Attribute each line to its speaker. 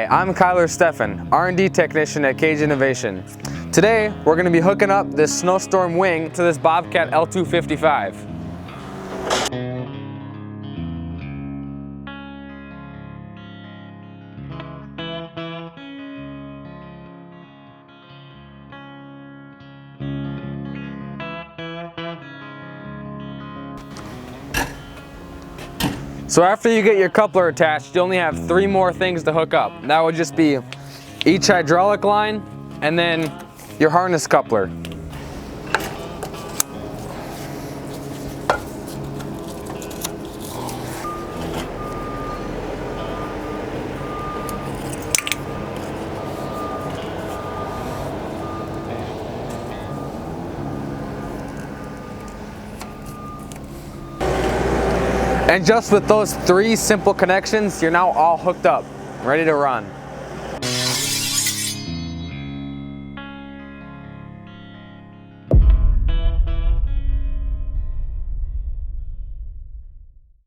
Speaker 1: Hi, I'm Kyler Steffen, R&D technician at KAGE Innovation. Today, we're going to be hooking up this SnowStorm Wing to this Bobcat L255. So after you get your coupler attached, you only have 3 more things to hook up. That would just be each hydraulic line and then your harness coupler. And just with those 3 simple connections, you're now all hooked up, ready to run.